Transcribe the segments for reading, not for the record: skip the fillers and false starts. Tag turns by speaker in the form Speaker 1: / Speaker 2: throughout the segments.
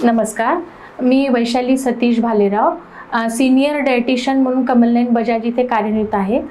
Speaker 1: नमस्कार, मी Vaishali Satish Bhalerao, senior dietitian म्हणून कमलनयन बजाज इथे कार्यरत आहे।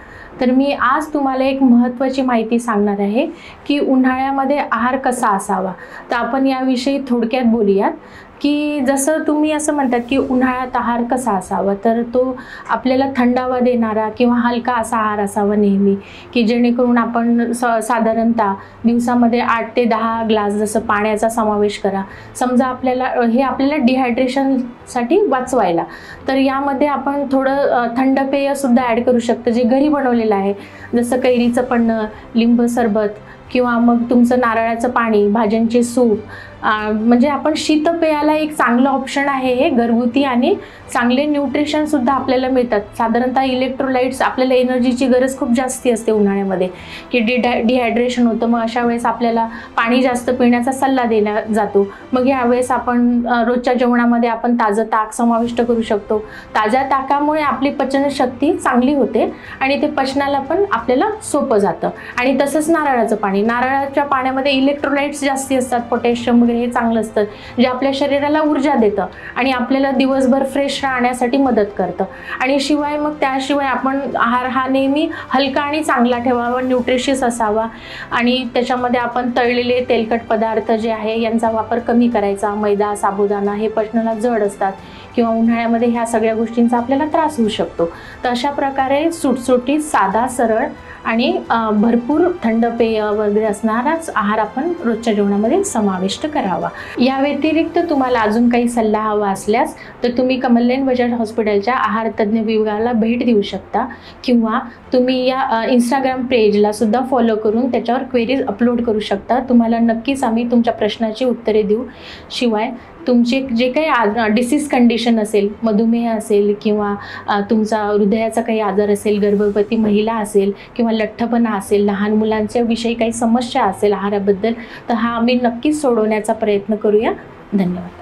Speaker 1: तर मी आज तुम्हाला एक महत्त्वाची माहिती सांगणार आहे की उन्हाळ्यामध्ये आहार कसा असावा। तर आपण याविषयी थोडक्यात बोलूयात की जसं तुम्ही असं म्हणतात की उन्हाळ्यात आहार कसा असावा, तर तो आपल्याला थंडावा देणारा किंवा हलका असा आहार असावा नेहमी, की जेणेकरून आपण साधारणतः दिवसामध्ये 8 ते 10 ग्लास जसं पाण्याचा समावेश करा। समजा आपल्याला डिहायड्रेशनसाठी वाचवायला, तर यामध्ये आपण थोडं थंड पेय सुद्धा ॲड करू शकतो जे घरी बनवलेलं आहे, जसं कैरीचं पन्हं, लिंब सरबत किंवा मग तुमचं नारळाचं पाणी, भाज्यांचे सूप। म्हणजे आपण शीतपेयाला एक चांगलं ऑप्शन आहे हे घरगुती, आणि चांगले न्यूट्रिशन सुद्धा आपल्याला मिळतात। साधारणतः इलेक्ट्रोलाइट्स, आपल्याला एनर्जीची गरज खूप जास्ती असते उन्हाळ्यामध्ये की डिहायड्रेशन होतं, मग अशा वेळेस आपल्याला पाणी जास्त पिण्याचा सल्ला दिला जातो। मग यावेळेस आपण रोजच्या जेवणामध्ये आपण ताजं ताक समाविष्ट करू शकतो। ताज्या ताकामुळे आपली पचनशक्ती चांगली होते आणि ते पचनाला पण आपल्याला सोपं जातं। आणि तसंच नारळाचं पाणी, नारळाच्या पाण्यामध्ये इलेक्ट्रोलाइट्स जास्ती असतात, पोटॅशियम वगैरे हे चांगलं असतं, जे आपल्या शरीराला ऊर्जा देतं आणि आपल्याला दिवसभर फ्रेश राहण्यासाठी मदत करतं। आणि शिवाय मग त्याशिवाय आपण आहार हा नेहमी हलका आणि चांगला ठेवावा, न्यूट्रिशियस असावा, आणि त्याच्यामध्ये आपण तळलेले तेलकट पदार्थ जे आहे यांचा वापर कमी करायचा। मैदा, साबुदाणा हे पचनाला जड असतात किंवा उन्हाळ्यामध्ये ह्या सगळ्या गोष्टींचा आपल्याला त्रास होऊ शकतो। तर अशा प्रकारे सुटसुटीत, साधा, सरळ आणि भरपूर थंड पेय वगैरे असणाराच आहार आपण रोजच्या जेवणामध्ये समाविष्ट करावा। या व्यतिरिक्त तुम्हाला अजून काही सल्ला हवा असल्यास तर तुम्ही कमलनयन बजाज हॉस्पिटलच्या आहार तज्ञ विभागाला भेट देऊ शकता, किंवा तुम्ही या इंस्टाग्राम पेजला सुद्धा फॉलो करून त्याच्यावर क्वेरीज अपलोड करू शकता। तुम्हाला नक्कीच आम्ही तुमच्या प्रश्नाची उत्तरे देऊ। शिवाय तुमचे जे काही डिसीज कंडिशन असेल, मधुमेह असेल किंवा तुमचा हृदयाचा काही आजार असेल, गर्भवती महिला असेल किंवा लठ्ठपणा असेल, लहान मुलांच्या विषयी काही समस्या असेल आहाराबद्दल, तर हा आम्ही नक्कीच सोडवण्याचा प्रयत्न करूया। धन्यवाद।